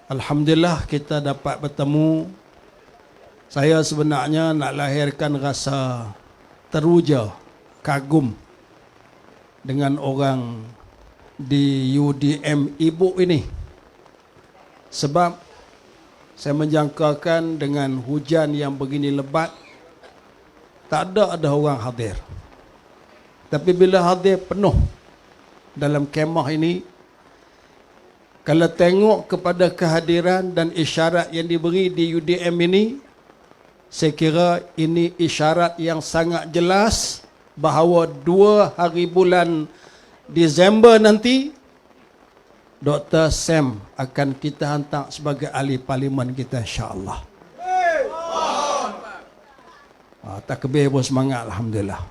Alhamdulillah kita dapat bertemu. Saya sebenarnya nak lahirkan rasa teruja, kagum dengan orang di UDM Ibu ini. Sebab saya menjangkakan dengan hujan yang begini lebat, tak ada orang hadir. Tapi bila hadir penuh dalam kemah ini, kalau tengok kepada kehadiran dan isyarat yang diberi di UDM ini, saya kira ini isyarat yang sangat jelas bahawa 2 hari bulan Disember nanti, Dr. Sam akan kita hantar sebagai ahli parlimen kita, insya-Allah. Takbir pun semangat, Alhamdulillah.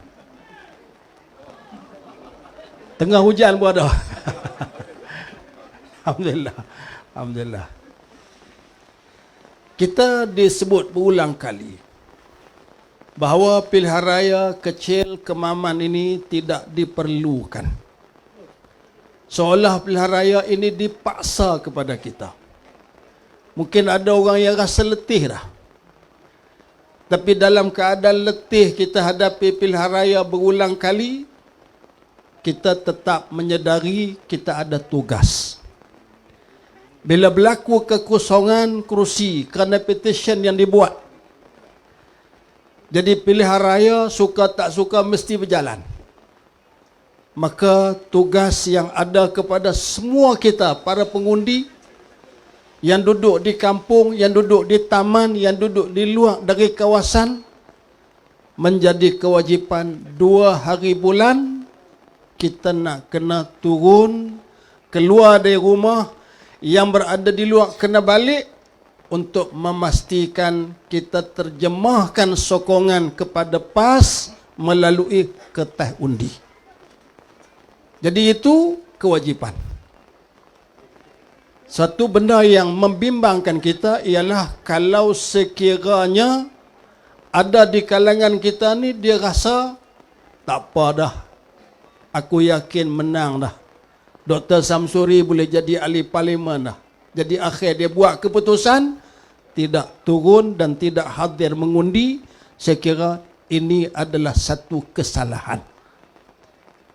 Tengah hujan pun ada. Alhamdulillah. Alhamdulillah. Kita disebut berulang kali bahawa pilihan raya kecil Kemaman ini tidak diperlukan. Seolah pilihan raya ini dipaksa kepada kita. Mungkin ada orang yang rasa letih dah. Tapi dalam keadaan letih kita hadapi pilihan raya berulang kali, kita tetap menyedari kita ada tugas. Bila berlaku kekosongan kerusi kerana petition yang dibuat, jadi pilihan raya suka tak suka mesti berjalan. Maka tugas yang ada kepada semua kita, para pengundi yang duduk di kampung, yang duduk di taman, yang duduk di luar dari kawasan, menjadi kewajipan 2 hari bulan kita nak kena turun keluar dari rumah. Yang berada di luar kena balik untuk memastikan kita terjemahkan sokongan kepada PAS melalui kertas undi. Jadi itu kewajipan. Satu benda yang membimbangkan kita ialah kalau sekiranya ada di kalangan kita ni dia rasa tak apa dah, aku yakin menang dah, Dr. Samsuri boleh jadi ahli parlimen dah. Jadi akhir dia buat keputusan tidak turun dan tidak hadir mengundi. Saya kira ini adalah satu kesalahan.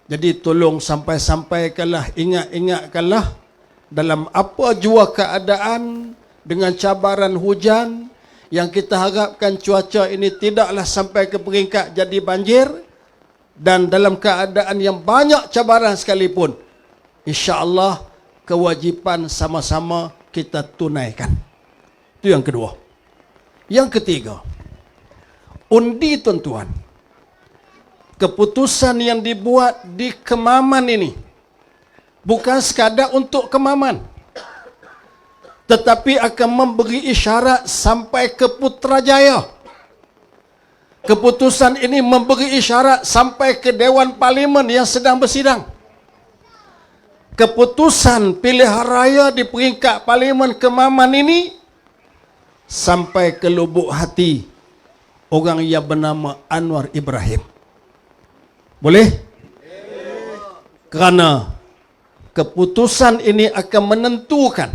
Jadi tolong sampai-sampaikanlah, ingat-ingatkanlah dalam apa jua keadaan dengan cabaran hujan yang kita harapkan cuaca ini tidaklah sampai ke peringkat jadi banjir, dan dalam keadaan yang banyak cabaran sekalipun, insya-Allah kewajipan sama-sama kita tunaikan. Itu yang kedua. Yang ketiga, undi tuan-tuan. Keputusan yang dibuat di Kemaman ini bukan sekadar untuk Kemaman, tetapi akan memberi isyarat sampai ke Putrajaya. Keputusan ini memberi isyarat sampai ke Dewan Parlimen yang sedang bersidang. Keputusan pilihan raya di peringkat Parlimen Kemaman ini sampai ke lubuk hati orang yang bernama Anwar Ibrahim. Boleh? Kerana keputusan ini akan menentukan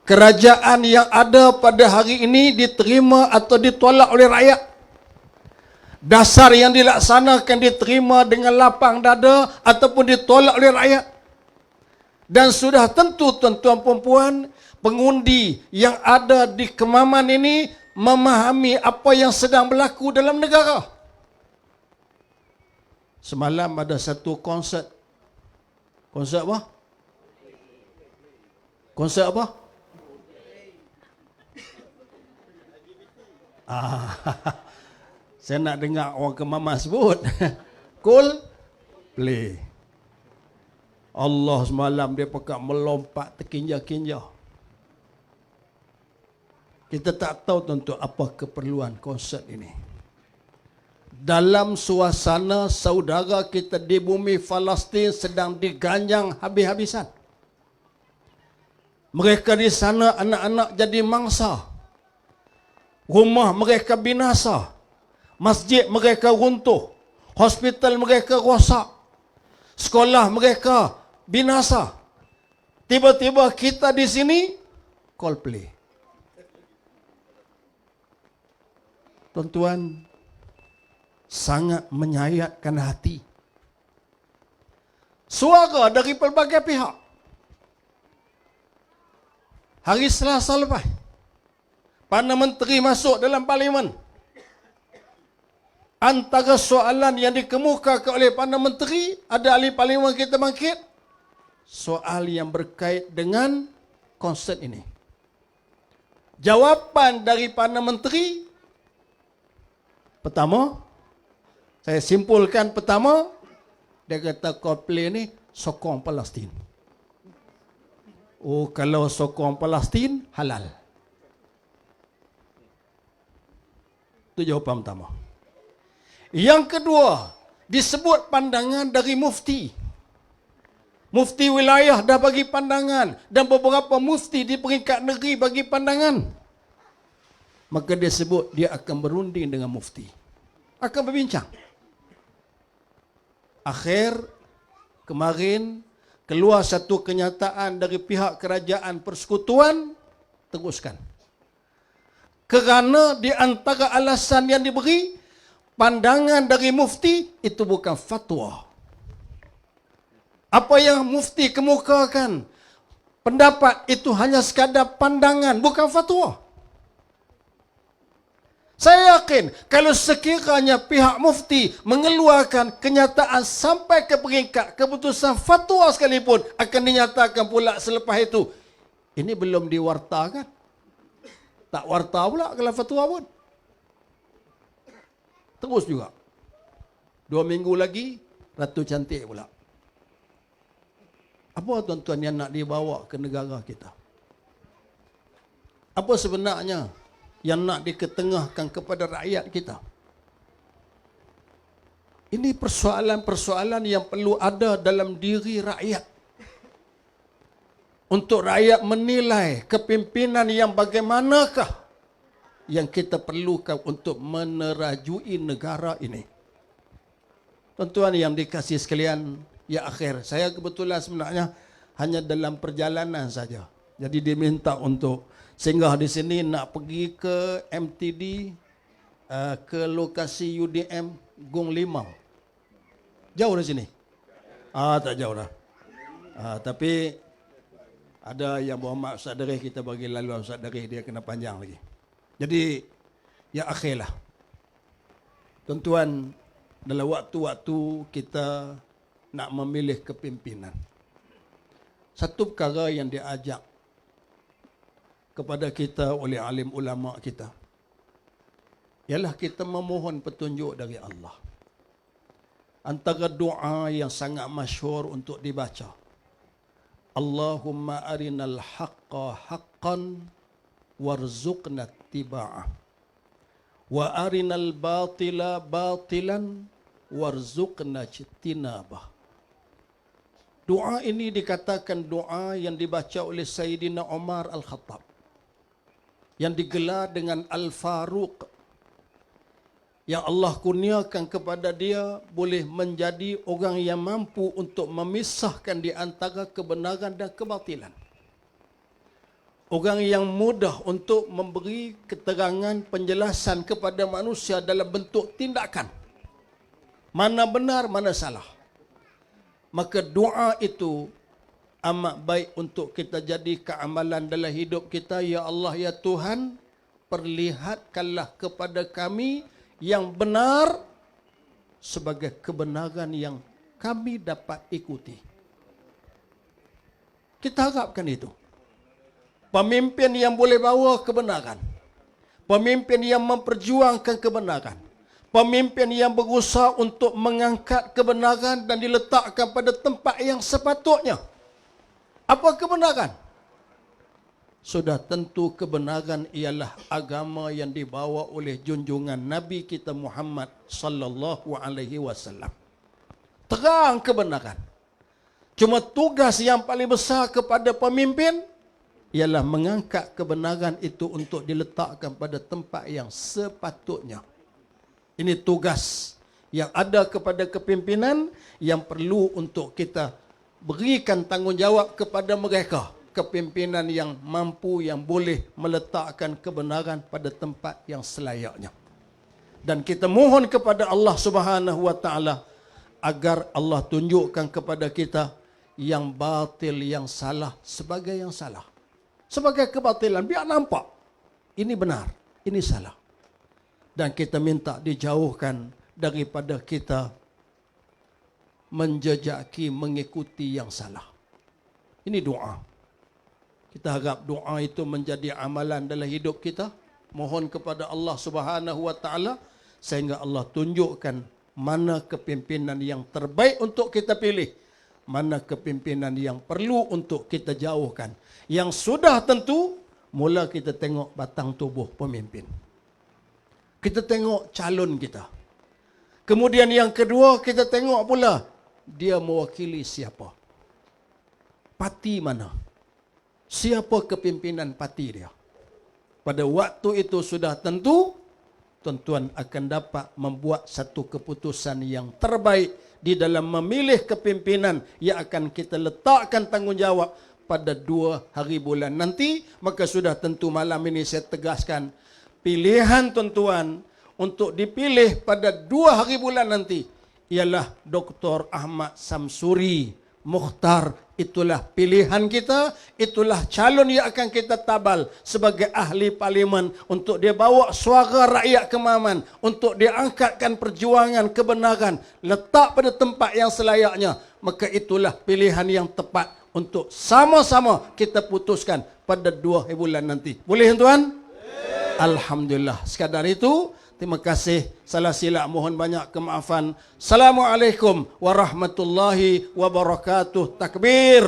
kerajaan yang ada pada hari ini diterima atau ditolak oleh rakyat. Dasar yang dilaksanakan diterima dengan lapang dada ataupun ditolak oleh rakyat. Dan sudah tentu tuan-tuan perempuan, pengundi yang ada di Kemaman ini memahami apa yang sedang berlaku dalam negara. Semalam ada satu konsert. Konsert apa? Konsert apa? Saya nak dengar orang Kemaman sebut. Coldplay. Allah semalam dia pakai melompat terkinja-kinja. Kita tak tahu tentu apa keperluan konsert ini. Dalam suasana saudara kita di bumi Palestin sedang diganjang habis-habisan. Mereka di sana anak-anak jadi mangsa. Rumah mereka binasa. Masjid mereka runtuh. Hospital mereka rosak. Sekolah mereka binasa. Tiba-tiba kita di sini Coldplay. Tuan-tuan, sangat menyayatkan hati. Suara dari pelbagai pihak. Hari Selasa lepas, Perdana Menteri masuk dalam parlimen. Antara soalan yang dikemukakan oleh Perdana Menteri, ada ahli parlimen kita bangkit, soal yang berkait dengan konsert ini. Jawapan dari Perdana Menteri, pertama, saya simpulkan pertama, dia kata Coldplay ni sokong Palestin. Oh, kalau sokong Palestin, halal. Itu jawapan pertama. Yang kedua, disebut pandangan dari mufti. Mufti wilayah dah bagi pandangan dan beberapa mufti di peringkat negeri bagi pandangan. Maka dia sebut dia akan berunding dengan mufti. Akan berbincang. Akhir kemarin keluar satu kenyataan dari pihak kerajaan persekutuan, teruskan. Kerana di antara alasan yang diberi, pandangan dari mufti itu bukan fatwa. Apa yang mufti kemukakan, pendapat itu hanya sekadar pandangan, bukan fatwa. Saya yakin kalau sekiranya pihak mufti mengeluarkan kenyataan sampai ke peringkat keputusan fatwa sekalipun, akan dinyatakan pula selepas itu, ini belum diwartakan. Tak warta pula kalau fatwa pun. Terus juga. 2 minggu lagi, Ratu Cantik pula. Apa tuan-tuan yang nak dibawa ke negara kita? Apa sebenarnya yang nak diketengahkan kepada rakyat kita? Ini persoalan-persoalan yang perlu ada dalam diri rakyat. Untuk rakyat menilai kepimpinan yang bagaimanakah yang kita perlukan untuk menerajui negara ini. Tuan-tuan yang dikasihi sekalian, ya akhir, saya kebetulan sebenarnya hanya dalam perjalanan saja. Jadi diminta untuk singgah di sini, nak pergi ke MTD, ke lokasi UDM Gong Limau. Jauh dari sini? Tak jauh dah. Tapi ada yang Muhammad Ustaz Darih, kita bagi laluan Ustaz Darih, dia kena panjang lagi. Jadi, ya akhirlah. Tuan-tuan, dalam waktu-waktu kita nak memilih kepimpinan, satu perkara yang diajak kepada kita oleh alim ulama kita, ialah kita memohon petunjuk dari Allah. Antara doa yang sangat masyhur untuk dibaca, Allahumma arinal haqqa haqqan warzuqna ittiba'ah wa arinal batila batilan warzuqna ijtinabah. Doa ini dikatakan doa yang dibaca oleh Sayyidina Umar Al-Khattab, yang digelar dengan Al-Faruq, yang Allah kurniakan kepada dia boleh menjadi orang yang mampu untuk memisahkan di antara kebenaran dan kebatilan. Orang yang mudah untuk memberi keterangan penjelasan kepada manusia dalam bentuk tindakan. Mana benar, mana salah. Maka doa itu amat baik untuk kita jadikan amalan dalam hidup kita. Ya Allah, ya Tuhan, perlihatkanlah kepada kami yang benar sebagai kebenaran yang kami dapat ikuti. Kita harapkan itu. Pemimpin yang boleh bawa kebenaran. Pemimpin yang memperjuangkan kebenaran. Pemimpin yang berusaha untuk mengangkat kebenaran dan diletakkan pada tempat yang sepatutnya. Apa kebenaran? Sudah tentu kebenaran ialah agama yang dibawa oleh junjungan Nabi kita Muhammad sallallahu alaihi wasallam. Terang kebenaran. Cuma tugas yang paling besar kepada pemimpin ialah mengangkat kebenaran itu untuk diletakkan pada tempat yang sepatutnya. Ini tugas yang ada kepada kepimpinan yang perlu untuk kita berikan tanggungjawab kepada mereka kepimpinan yang mampu, yang boleh meletakkan kebenaran pada tempat yang selayaknya. Dan kita mohon kepada Allah Subhanahu wa taala agar Allah tunjukkan kepada kita yang batil, yang salah sebagai yang salah. Sebagai kebatilan, biar nampak ini benar, ini salah. Dan kita minta dijauhkan daripada kita menjejaki, mengikuti yang salah. Ini doa. Kita harap doa itu menjadi amalan dalam hidup kita. Mohon kepada Allah Subhanahu wa taala sehingga Allah tunjukkan mana kepimpinan yang terbaik untuk kita pilih, mana kepimpinan yang perlu untuk kita jauhkan. Yang sudah tentu, mula kita tengok batang tubuh pemimpin. Kita tengok calon kita. Kemudian yang kedua, kita tengok pula dia mewakili siapa. Parti mana? Siapa kepimpinan parti dia? Pada waktu itu sudah tentu, tuan-tuan akan dapat membuat satu keputusan yang terbaik di dalam memilih kepimpinan yang akan kita letakkan tanggungjawab pada 2 hari bulan nanti. Maka sudah tentu malam ini saya tegaskan, pilihan tuan-tuan untuk dipilih pada 2 hari bulan nanti ialah Dr. Ahmad Samsuri Mukhtar. Itulah pilihan kita, itulah calon yang akan kita tabal sebagai ahli parlimen untuk dia bawa suara rakyat ke Maman, untuk dia angkatkan perjuangan kebenaran, letak pada tempat yang selayaknya. Maka itulah pilihan yang tepat untuk sama-sama kita putuskan pada 2 bulan nanti. Boleh tuan? Alhamdulillah. Sekadar itu, terima kasih. Salah silap mohon banyak kemaafan. Assalamualaikum warahmatullahi wabarakatuh. Takbir.